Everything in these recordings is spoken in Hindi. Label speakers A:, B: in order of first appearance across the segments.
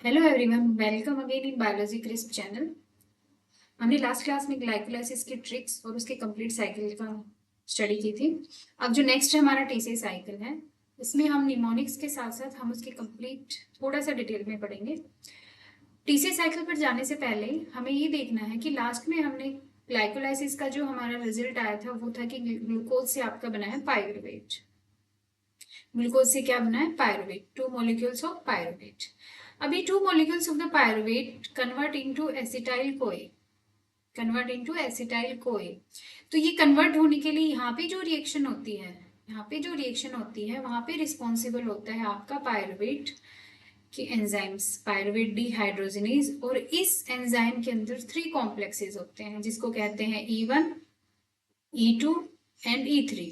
A: Hello everyone, welcome again in biology crisp channel. हमने लास्ट क्लास में ग्लाइकोलाइसिस की ट्रिक्स और उसके कंप्लीट साइकिल का स्टडी की थी। अब जो नेक्स्ट हमारा टीसी साइकिल है, इसमें हम निमोनिक्स के साथ साथ हम उसके कंप्लीट थोड़ा सा डिटेल में पढ़ेंगे। टीसी साइकिल पर जाने से पहले हमें ये देखना है कि लास्ट में हमने ग्लाइकोलाइसिस का जो हमारा रिजल्ट आया था वो था कि ग्लूकोज से आपका बना है पायरुवेट। ग्लूकोज से क्या बना है? Pyruvate, 2 molecules of pyruvate. अभी 2 molecules of the pyruvate convert into acetyl CoA. तो ये कन्वर्ट होने के लिए यहाँ पे जो रिएक्शन होती है, वहां पे रिस्पॉन्सिबल होता है आपका पायरुवेट के एंजाइम्स, पायरुवेट डिहाइड्रोजिनेज। और इस एंजाइम के अंदर 3 कॉम्प्लेक्सेस होते हैं जिसको कहते हैं E1, E2 एंड E3।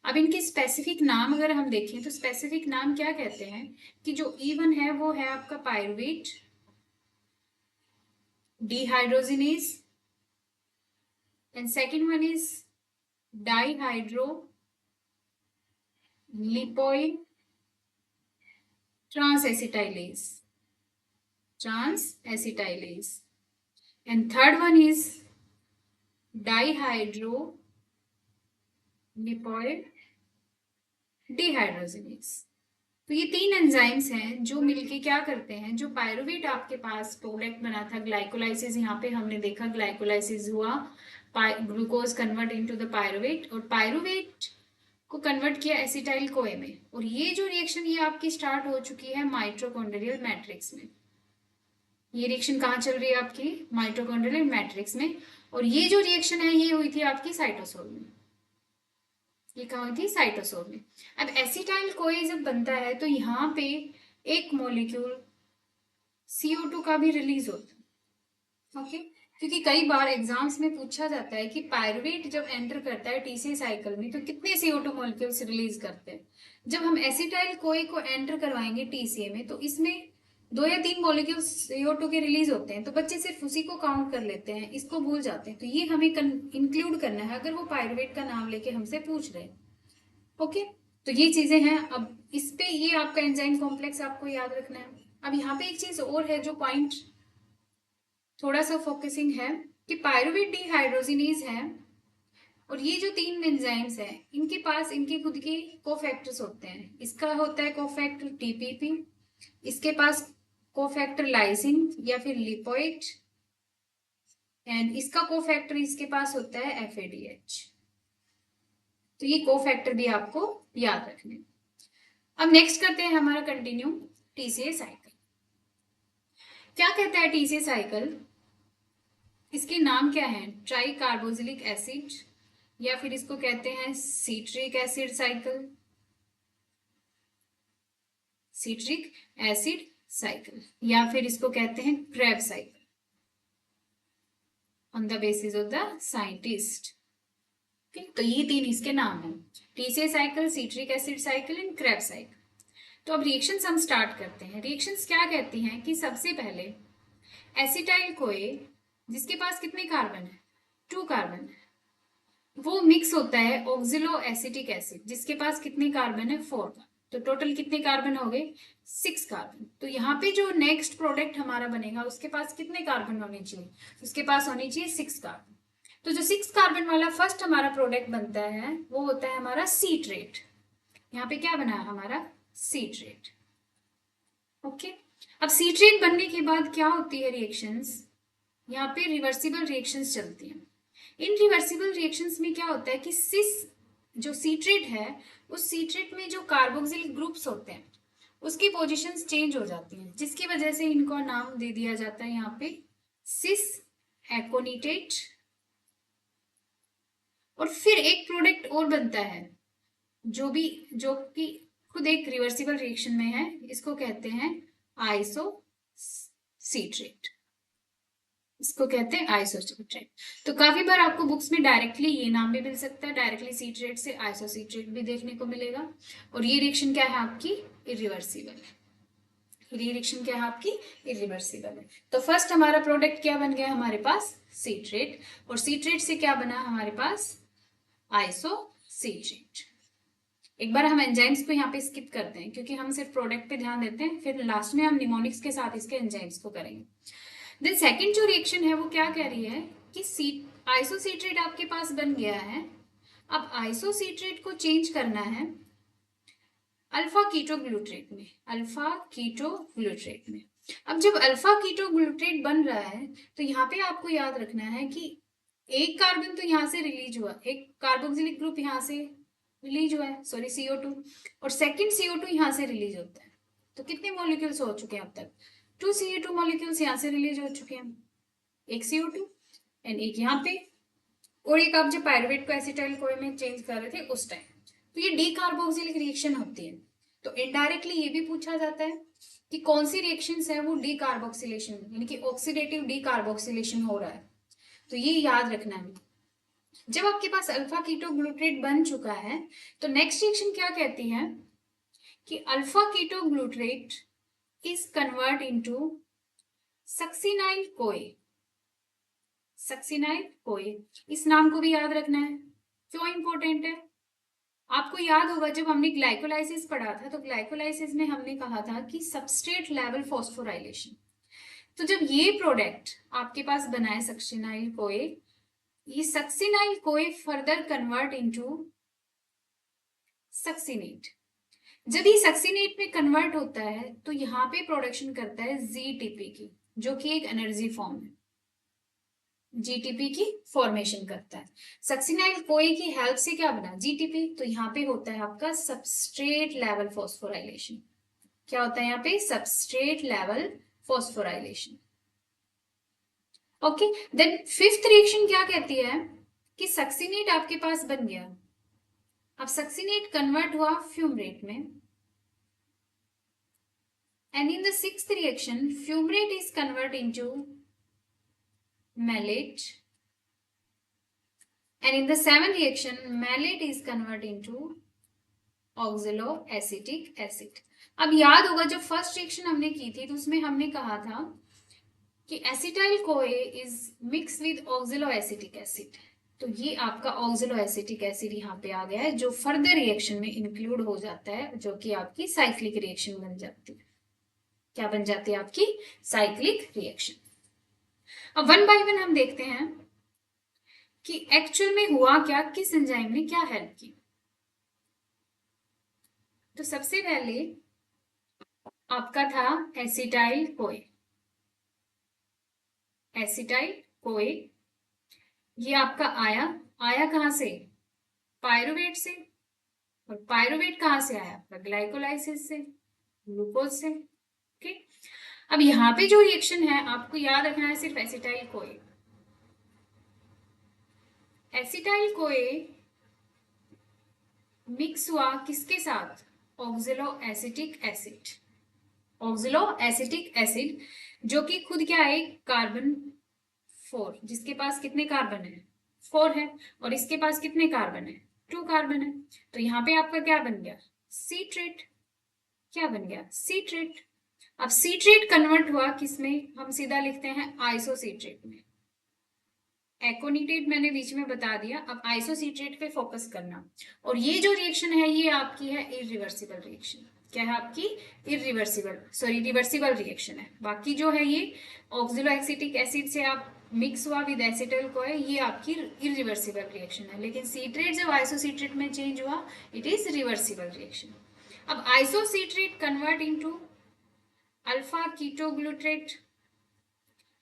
A: अब इनके स्पेसिफिक नाम अगर हम देखें तो स्पेसिफिक नाम क्या कहते हैं कि जो E1 है वो है आपका pyruvate dehydrogenase and second one is डाइहाइड्रो lipoid transacetylase and third one is डाइहाइड्रो lipoid dehydrogenase. तो ये 3 एंजाइम्स हैं जो मिलके क्या करते हैं, जो पायरुवेट आपके पास प्रोडक्ट बना था ग्लाइकोलाइसिस, यहाँ पे हमने देखा ग्लाइकोलाइसिस हुआ, glucose convert into the pyruvate और पायरुवेट को कन्वर्ट किया एसिटाइल कोए में। और ये जो रिएक्शन ये आपकी स्टार्ट हो चुकी है माइटोकॉन्ड्रियल मैट्रिक्स में। ये रिएक्शन कहाँ चल रही है आपकी? माइटोकॉन्ड्रियल मैट्रिक्स में। और ये जो रिएक्शन है ये हुई थी आपकी साइटोसोल में। ये कहाँ हुई थी? साइटोसोल में। अब एसिटाइल कोए जब बनता है तो यहाँ पे एक मॉलिक्यूल CO2 का भी रिलीज होता है। ओके, क्योंकि कई बार एग्जाम्स में पूछा जाता है कि पायरुवेट जब एंटर करता है टीसी साइकिल में तो कितने CO2 मॉलिक्यूल्स रिलीज करते हैं। जब हम एसिटाइल कोए को एंटर करवाएंगे टीसीए में तो इसमें 2 या 3 मॉलिक्यूल्स CO2 के रिलीज होते हैं, तो बच्चे सिर्फ उसी को काउंट कर लेते हैं, इसको भूल जाते हैं। तो ये हमें इंक्लूड करना है अगर वो पायरुवेट का नाम लेके हमसे पूछ रहे हैं। ओके, तो ये चीजें हैं। अब इस पे ये आपका एंजाइम कॉम्प्लेक्स आपको याद रखना है। अब यहाँ पे एक चीज और है जो पॉइंट थोड़ा सा फोकसिंग है कि पायरुवेट डिहाइड्रोजिनेज है और ये जो 3 एंजाइम्स हैं इनके पास इनके खुद के कोफैक्टर्स होते हैं। इसका होता है कोफैक्टर TPP, इसके पास कोफैक्टर लाइसिन या फिर लिपोइड, एंड इसका कोफैक्टर इसके पास होता है FADH। तो ये कोफैक्टर भी आपको याद रखने। अब नेक्स्ट करते हैं हमारा कंटिन्यू टीसीए साइकिल। क्या कहता है टीसीए साइकिल? इसके नाम क्या है? ट्राई कार्बोक्सिलिक एसिड, या फिर इसको कहते हैं citric acid cycle, citric acid cycle, या फिर इसको कहते हैं Krebs cycle on the basis of the scientist. तो ये 3 इसके नाम हैं, TCA cycle, citric acid cycle and Krebs cycle. तो अब रिएक्शंस हम स्टार्ट करते हैं। रिएक्शंस क्या कहती हैं कि सबसे पहले एसिटाइल कोए जिसके पास कितने कार्बन है? 2 कार्बन है, वो मिक्स होता है ऑक्सिलो एसिटिक एसिड जिसके पास कितने कार्बन है? 4 कार्बन। तो टोटल कितने कार्बन हो गए? 6 कार्बन। तो यहाँ पे जो नेक्स्ट प्रोडक्ट हमारा बनेगा उसके पास कितने कार्बन होने चाहिए? उसके पास होनी चाहिए 6 कार्बन। तो जो 6 कार्बन वाला फर्स्ट हमारा प्रोडक्ट बनता है वो होता है हमारा सीट्रेट। यहाँ पे क्या बना है हमारा? सीट्रेट। ओके, अब सीट्रेट बनने के बाद क्या होती है रिएक्शंस? यहाँ पे रिवर्सिबल रिएक्शंस चलती हैं। इन रिवर्सिबल रिएक्शंस में क्या होता है कि सिस जो सीट्रेट है उस सीट्रेट में जो कार्बोक्सिलिक ग्रुप्स होते हैं उसकी पोजीशंस चेंज हो जाती हैं, जिसकी वजह से इनको नाम दे दिया जाता है यहाँ पे सिस एकोनिटेट। और फिर एक प्रोडक्ट और बनता है जो कि खुद एक रिवर्सिबल रिएक्शन में है, इसको कहते हैं आइसो सीट्रेट, इसको कहते हैं आइसोसीट्रेट। तो काफी बार आपको बुक्स में डायरेक्टली ये नाम भी मिल सकता है, डायरेक्टली सीट्रेट से आइसोसीट्रेट भी देखने को मिलेगा। और ये रिएक्शन क्या है आपकी? इरिवर्सिबल है। ये रिएक्शन क्या है आपकी? इरिवर्सिबल है। तो फर्स्ट हमारा प्रोडक्ट क्या बन गया हमारे पास? सीट्रेट। और सीट्रेट से क्या बना हमारे पास? आइसोसीट्रेट। एक बार हम एंजाइम्स को यहाँ पे स्किप करते हैं क्योंकि हम सिर्फ प्रोडक्ट पे ध्यान देते हैं, फिर लास्ट में हम निमोनिक्स के साथ इसके एंजाइम्स को करेंगे। देन सेकंड जो रिएक्शन है वो क्या कह रही है कि आइसोसीट्रेट आपके पास बन गया है। अब आइसोसीट्रेट को चेंज करना है अल्फा कीटोग्लूट्रेट में, अल्फा कीटोग्लूट्रेट में। अब जब अल्फा कीटोग्लूट्रेट बन रहा है तो यहाँ पे आपको याद रखना है कि एक कार्बन तो यहाँ से रिलीज हुआ, एक कार्बोक्सिलिक ग्रुप यहाँ से रिलीज हुआ है, सॉरी CO2, और सेकंड CO2 यहाँ से रिलीज होता है। तो कितने मॉलिक्यूल्स हो चुके हैं अब तक? 2 CO2 मॉलिक्यूल्स यहाँ से रिलीज हो चुके हैं, एक CO2 एंड एक यहाँ पे, और एक आप जब पायरुवेट को एसिटाइल कोए में चेंज कर रहे थे उस टाइम। तो ये डीकार्बोक्सिलिक रिएक्शन होती है। तो इनडायरेक्टली ये भी पूछा जाता है कि कौन सी रिएक्शंस है वो डीकार्बोक्सिलेशन यानी कि ऑक्सीडेटिव डीकार्बोक्सिलेशन हो रहा है। तो ये याद रखना है। जब आपके पास अल्फा कीटोग्लूट्रेट बन चुका है तो नेक्स्ट रिएक्शन क्या कहती है कि alpha ketoglutarate is convert into succinyl कोए। सक्सिनाइल कोए, इस नाम को भी याद रखना है। क्यों इंपॉर्टेंट है? आपको याद होगा जब हमने ग्लाइकोलाइसिस पढ़ा था तो ग्लाइकोलाइसिस में हमने कहा था कि सबस्ट्रेट लेवल फॉस्फोराइलेशन। तो जब ये प्रोडक्ट आपके पास बना है सक्सिनाइल कोए, ये सक्सिनाइल कोए फर्दर कन्वर्ट इनटू सक्सिनेट। जब ये सक्सिनेट में कन्वर्ट होता है तो यहाँ पे प्रोडक्शन करता है जीटीपी की, जो कि एक एनर्जी फॉर्म है, जीटीपी की फॉर्मेशन करता है। सक्सिनाइल कोए की हेल्प से क्या बना? जीटीपी। तो यहाँ पे होता है आपका सबस्ट्रेट लेवल फॉस्फोराइलेशन। क्या होता है यहाँ पे? Substrate level phosphorylation. Okay, then fifth reaction क्या कहती है कि सक्सिनेट आपके पास बन गया। अब सक्सिनेट कन्वर्ट हुआ फ्यूमरेट में, and in the sixth reaction fumarate is convert into malate, and in the seventh reaction malate is converted into oxaloacetic acid। अब याद होगा जब फर्स्ट रिएक्शन हमने की थी तो उसमें हमने कहा था कि acetyl CoA is mix with oxaloacetic acid. तो ये आपका ऑक्सलोएसिटिक एसिड यहाँ पे आ गया है जो फर्दर रिएक्शन में इंक्लूड हो जाता है, जो कि आपकी साइक्लिक रिएक्शन बन जाती है। क्या बन जाती है? आपकी साइक्लिक रिएक्शन। अब वन बाय वन हम देखते हैं कि एक्चुअल में हुआ क्या, किस एंजाइम ने क्या हेल्प की। तो सबसे पहले आपका था एसिटाइल कोए। एसिटाइल कोए ये आपका आया, आया कहां से? पायरुवेट से। और पायरुवेट कहां से आया? ग्लाइकोलाइसिस से, ग्लूकोज से। ओके, अब यहाँ पे जो रिएक्शन है आपको याद रखना है सिर्फ acetyl CoA. Acetyl CoA mix हुआ किसके साथ? ऑक्सलोएसिटिक एसिड। ऑक्सलोएसिटिक एसिड जो कि खुद क्या है? कार्बन 4, जिसके पास कितने कार्बन है? 4 है, और इसके पास कितने कार्बन है? 2 कार्बन है। तो यहाँ पे आपका क्या बन गया? सीट्रेट। क्या बन गया? सीट्रेट। अब सीट्रेट कन्वर्ट हुआ किसमें? हम सीधा लिखते हैं आइसोसीट्रेट में। एकोनिटेट मैंने बीच में बता दिया, अब आइसोसीट्रेट पे फोकस करना। और ये जो रिएक्शन है ये आपकी है इरिवर्सिबल रिएक्शन। क्या है आपकी? रिवर्सिबल रिएक्शन है। बाकी जो है ये ऑक्सलोएसिटिक एसिड से आप मिक्स हुआ विद एसिटाइल कोए, ये आपकी इरिवर्सिबल रिएक्शन है। लेकिन सीट्रेट जब आइसोसीट्रेट में चेंज हुआ, इट इज रिवर्सिबल रिएक्शन। अब isocitrate convert into alpha ketoglutarate.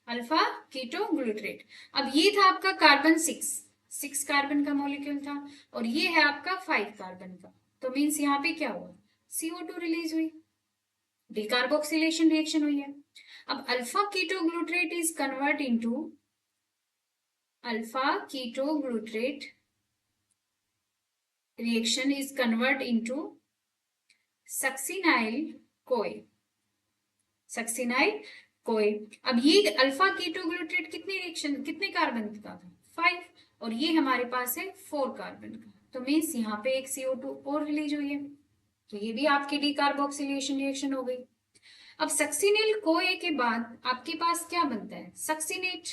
A: Alpha ketoglutarate. अब ये था आपका कार्बन 6 कार्बन का मॉलिक्यूल था, और ये है आपका 5 कार्बन का। तो मीन्स यहाँ पे क्या हुआ? CO2 रिलीज हुई, डीकार्बोक्सिलेशन रिएक्शन हुई है। अब alpha ketoglutarate is convert into alpha ketoglutarate reaction is convert into succinyl कोए। सक्सिनाइल कोए। अब ये अल्फा कीटोग्लूट्रेट कितने कार्बन का था? 5, और ये हमारे पास है 4 कार्बन का। तो मीन्स यहाँ पे एक CO2 और रिलीज हुई है, तो ये भी आपकी डीकार्बोक्सिलेशन रिएक्शन हो गई। अब सक्सिनाइल कोए के बाद आपके पास क्या बनता है? सक्सिनेट।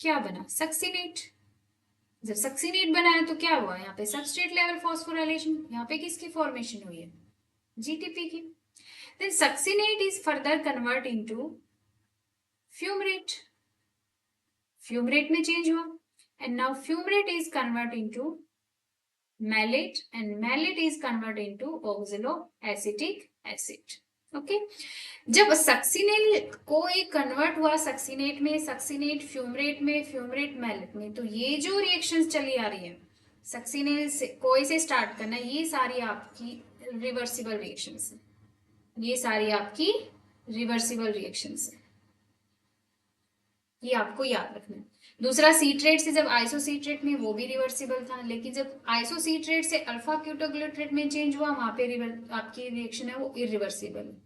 A: क्या बना? सक्सिनेट। जब सक्सीनेट बना है तो क्या हुआ, यहाँ पे सबस्ट्रेट लेवल फॉस्फोराइलेशन, यहाँ पे किसकी फॉर्मेशन हुई है, जीटीपी की। Then succinate is further convert into fumarate, fumarate में चेंज हुआ, and now fumarate is convert into malate and malate is converted into oxaloacetic acid. Okay, जब सक्सीनेल कोई कन्वर्ट हुआ सक्सीनेट में, सक्सीनेट फ्यूमरेट में, फ्यूमरेट मैलेट में, तो ये जो रिएक्शंस चली आ रही है सक्सीनेल से कोई से स्टार्ट करना, ये सारी आपकी रिवर्सिबल रिएक्शंस है, ये सारी आपकी रिवर्सिबल रिएक्शंस है, ये आपको याद रखना है। दूसरा सीट्रेट से जब आइसोसीट्रेट में, वो भी रिवर्सिबल था, लेकिन जब आइसोसीट्रेट से अल्फा क्यूटोग्लूट्रेट में चेंज हुआ, वहां पे आपकी रिएक्शन है वो इरिवर्सिबल है।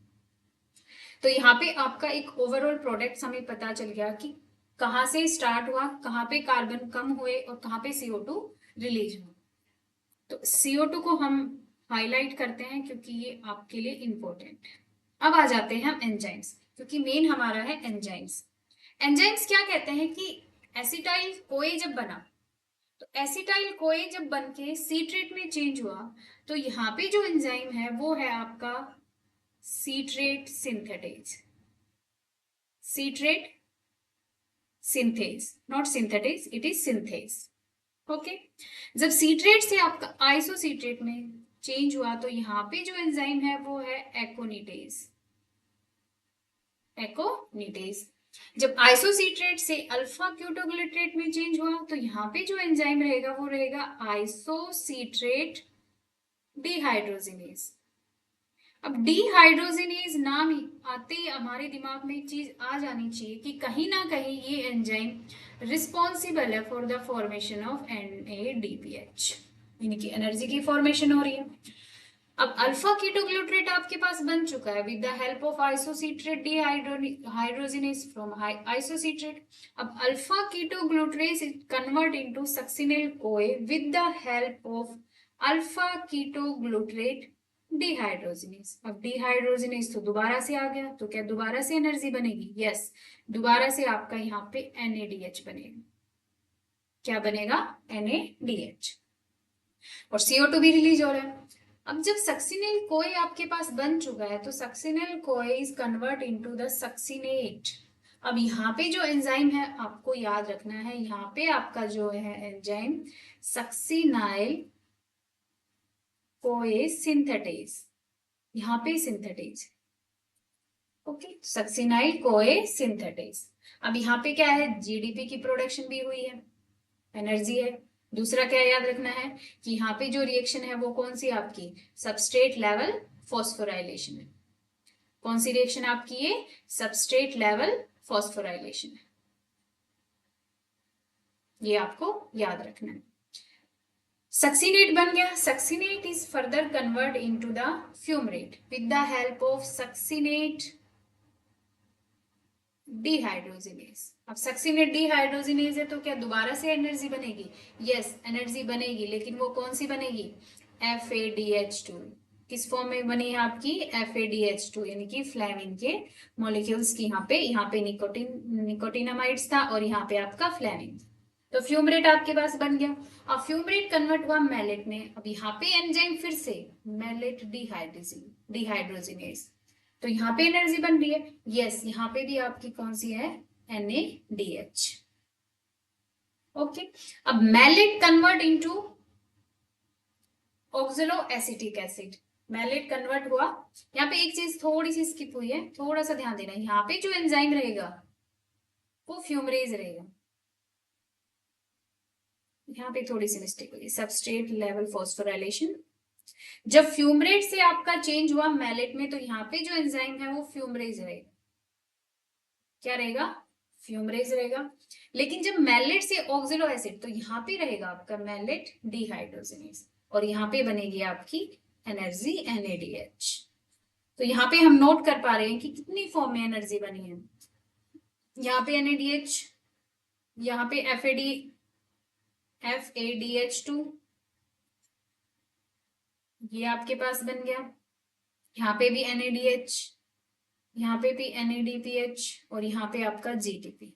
A: तो यहाँ पे आपका एक ओवरऑल प्रोडक्ट हमें पता चल गया कि कहाँ से स्टार्ट हुआ, कहाँ पे कार्बन कम हुए और कहाँ पे CO2 रिलीज हुआ। तो CO2 को हम हाईलाइट करते हैं क्योंकि ये आपके लिए इंपॉर्टेंट है। अब आ जाते हैं हम एंजाइम्स, क्योंकि मेन हमारा है एंजाइम्स। एंजाइम्स क्या कहते हैं कि एसिटाइल कोए जब बना, तो एसिटाइल कोए जब बन के सीट्रेट में चेंज हुआ, तो यहाँ पे जो एंजाइम है वो है आपका citrate synthetase, citrate synthase, not synthetase, it is synthase. Okay, जब सीट्रेट से आपका आइसोसीट्रेट में चेंज हुआ, तो यहाँ पे जो एंजाइम है वो है एकोनिटेज, एकोनिटेज। जब आइसोसीट्रेट से अल्फा क्यूटोग्लिट्रेट में चेंज हुआ, तो यहाँ पे जो एंजाइम रहेगा वो रहेगा आइसोसीट्रेट डिहाइड्रोजिनेज। अब डिहाइड्रोजिनेज नाम आते ही हमारे दिमाग में एक चीज आ जानी चाहिए कि कहीं ना कहीं ये एंजाइम रिस्पॉन्सिबल है for the formation of NADPH, यानी कि एनर्जी की फॉर्मेशन हो रही है। अब अल्फा कीटोग्लूट्रेट आपके पास बन चुका है with the help of isocitrate dehydrogenase from isocitrate. अब alpha ketoglutarate convert into succinyl CoA with the help of alpha ketoglutarate dehydrogenase. अब डिहाइड्रोजिनेज तो दोबारा से आ गया, तो क्या दोबारा से एनर्जी बनेगी? यस, दोबारा से आपका यहाँ पे NADH बनेगा। क्या बनेगा? NADH, और CO2 भी रिलीज हो रहा है। अब जब सक्सिनेल कोए आपके पास बन चुका है, तो सक्सिनेल कोए is convert into the succinate. अब यहाँ पे जो एंजाइम है आपको याद रखना है, यहाँ पे आपका जो है एंजाइम सक्सिनाइल कोए सिंथेटेज, यहाँ पे सिंथेटेज। ओके, सक्सिनाइल कोए सिंथेटेज। अब यहाँ पे क्या है, GDP की प्रोडक्शन भी हुई है, एनर्जी है। दूसरा क्या याद रखना है कि यहाँ पे जो रिएक्शन है वो कौन सी आपकी सबस्ट्रेट लेवल फॉस्फोराइलेशन है। कौन सी रिएक्शन आपकी? ये सबस्ट्रेट लेवल फॉस्फोराइलेशन है, ये आपको याद रखना है। सक्सीनेट बन गया, succinate is further convert into the fumarate with the help of succinate dehydrogenase. अब सक्सीनेट डिहाइड्रोजिनेज है तो क्या दोबारा से एनर्जी बनेगी? यस, एनर्जी बनेगी, लेकिन वो कौन सी बनेगी? FADH2। किस फॉर्म में बनी है आपकी? FADH2, यानी कि फ्लेविन के मॉलिक्यूल्स की। यहाँ पे निकोटिनामाइड्स था और यहाँ पे आपका फ्लेविन। तो फ्यूमरेट आपके पास बन गया। अब फ्यूमरेट कन्वर्ट हुआ मैलेट में। अब यहाँ पे एंजाइम फिर से मैलेट डिहाइड्रोजिनेज, तो यहाँ पे एनर्जी बन रही है। यस, यहाँ पे भी आपकी कौन सी है? NADH। ओके, अब malate convert into oxaloacetic acid, malate convert हुआ। यहाँ पे एक चीज थोड़ी सी स्किप हुई है, थोड़ा सा ध्यान देना। यहाँ पे जो एंजाइम रहेगा वो फ्यूमरेज रहेगा, यहाँ पे थोड़ी सी मिस्टेक हुई, सबस्ट्रेट लेवल फॉस्फोराइलेशन। जब फ्यूमरेट से आपका चेंज हुआ मैलेट में, तो यहाँ पे जो एंजाइम है वो फ्यूमरेज रहेगा। क्या रहेगा? फ्यूमरेज रहेगा। लेकिन जब मैलेट से ऑक्सिलो एसिड, तो यहाँ पे रहेगा आपका मैलेट डिहाइड्रोजिनेज, और यहाँ पे बनेगी आपकी एनर्जी NADH। तो यहाँ पे हम नोट कर पा रहे हैं कि कितनी फॉर्म में एनर्जी बनी है। यहाँ पे NADH, यहाँ पे FADH2, ये आपके पास बन गया। यहाँ पे भी NADH, यहाँ पे भी NADPH, और यहाँ पे आपका GTP।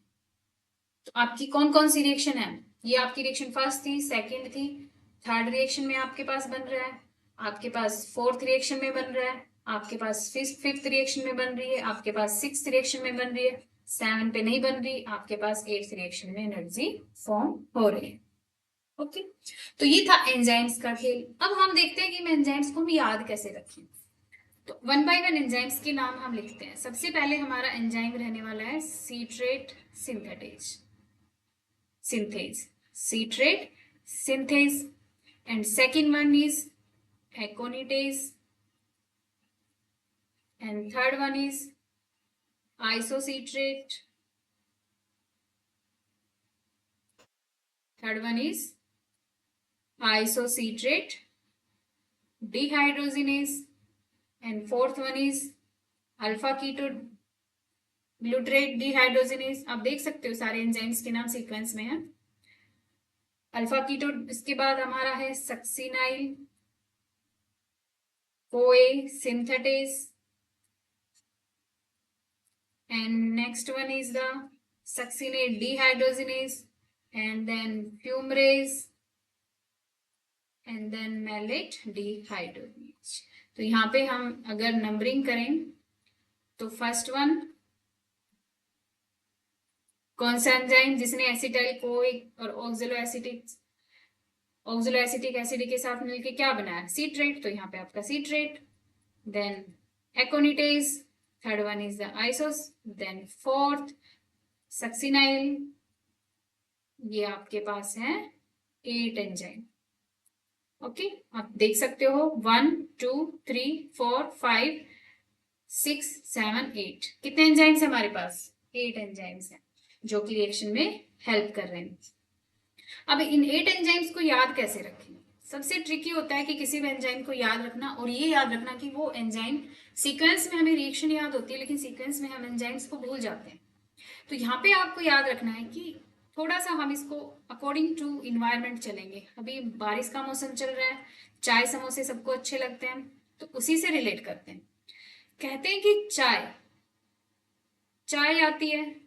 A: तो आपकी कौन कौन सी रिएक्शन है, ये आपकी रिएक्शन फर्स्ट थी, सेकंड थी, थर्ड रिएक्शन में आपके पास बन रहा है, आपके पास फोर्थ रिएक्शन में बन रहा है, आपके पास फिफ्थ रिएक्शन में बन रही है, आपके पास सिक्स्थ रिएक्शन में बन रही है, 7 पे नहीं बन रही, आपके पास 8th रिएक्शन में एनर्जी फॉर्म हो रही है। ओके, तो ये था एंजाइम्स का खेल। अब हम देखते हैं कि एंजाइम्स को हम याद कैसे रखें। तो 1 बाय 1 एंजाइम्स के नाम हम लिखते हैं। सबसे पहले हमारा एंजाइम रहने वाला है सीट्रेट synthetase, citrate synthase, and second one is aconitase, and third one is isocitrate, dehydrogenase, and fourth one is alpha ketoglutarate dehydrogenase। आप देख सकते हो सारे एंजाइम्स के नाम सीक्वेंस में है। अल्फा कीटो, इसके बाद हमारा है सक्सिनाइल कोए synthetase, and next one is the succinate dehydrogenase, and then fumarase, and then malate dehydrogenase। तो यहाँ पे हम अगर नंबरिंग करें तो फर्स्ट वन कौन सा एंजाइम जिसने एसिटाइल कोइक और ऑक्सलो एसिड के साथ मिलके क्या बनाया, सीट्रेट, तो यहाँ पे आपका citrate. Then aconitase, third one is the iso, then fourth succinyl. ये आपके पास है 8 एंजाइम। ओके, आप देख सकते हो 1 2 3 4 5 6 7 8, कितने एंजाइम्स है हमारे पास, 8 एंजाइम्स हैं जो कि रिएक्शन में हेल्प कर रहे हैं। अब इन 8 एंजाइम्स को याद कैसे रखें। सबसे ट्रिकी होता है कि किसी भी एंजाइम को याद रखना, और ये याद रखना कि वो एंजाइम सीक्वेंस में हमें रिएक्शन याद होती है लेकिन सीक्वेंस में हम एंजाइम्स को भूल जाते हैं। तो यहाँ पे आपको याद रखना है कि थोड़ा सा हम इसको अकॉर्डिंग टू इन्वायरमेंट चलेंगे। अभी बारिश का मौसम चल रहा है, चाय समोसे सबको अच्छे लगते हैं, तो उसी से रिलेट करते हैं। कहते हैं कि चाय आती है,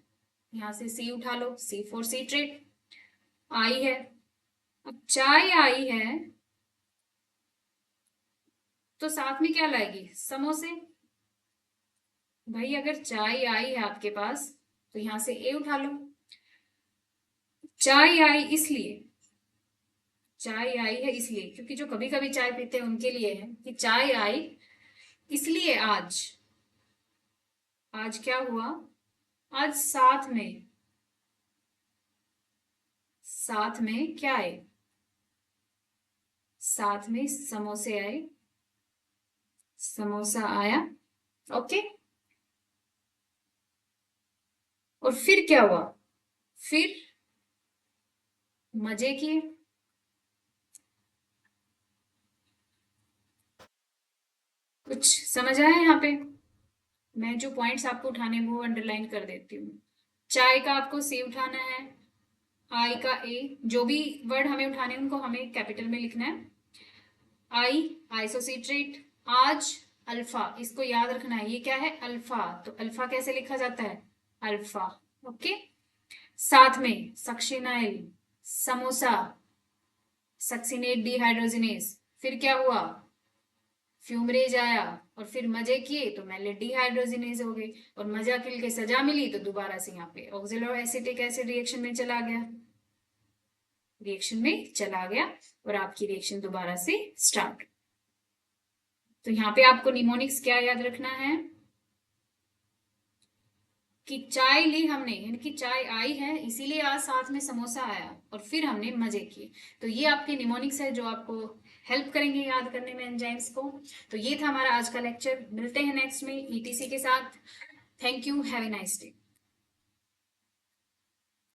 A: यहां से सी उठा लो, सी फॉर सीट्रेट, आई है। अब चाय आई है तो साथ में क्या लाएगी, समोसे। भाई अगर चाय आई है आपके पास तो यहां से ए उठा लो। चाय आई है इसलिए क्योंकि जो कभी कभी चाय पीते हैं उनके लिए है कि चाय आई इसलिए आज क्या हुआ, आज साथ में क्या आए, साथ में समोसे आए, समोसा आया। ओके, और फिर क्या हुआ, फिर मजे किए। कुछ समझ आया यहाँ पे, मैं जो पॉइंट्स आपको उठाने वो अंडरलाइन कर देती हूँ। चाय का आपको सी उठाना है, आई का ए, जो भी वर्ड हमें उठाने उनको हमें कैपिटल में लिखना है। आई आइसोसीट्रेट, आज अल्फा, इसको याद रखना है, ये क्या है अल्फा, तो अल्फा कैसे लिखा जाता है, अल्फा। ओके, साथ में सक्सिनाइल, समोसा, सक्सिनेट डिहाइड्रोजिनेस, फिर क्या हुआ, फ्यूमरेज आया, और फिर मजे किए तो मैलेट डिहाइड्रोजिनेज हो गई, और मजा किल के सजा मिली तो दोबारा से यहाँ पे ऑक्सिलो एसिटिक एसिड रिएक्शन में चला गया और आपकी रिएक्शन दोबारा से स्टार्ट। तो यहाँ पे आपको निमोनिक्स क्या याद रखना है कि चाय ली हमने, यानी कि चाय आई है इसीलिए आज साथ में समोसा आया और फिर हमने मजे किए। तो ये आपके निमोनिक्स है जो आपको हेल्प करेंगे याद करने में एंजाइम्स को। तो ये था हमारा आज का लेक्चर, मिलते हैं नेक्स्ट में ईटीसी के साथ। Thank you, have a nice day.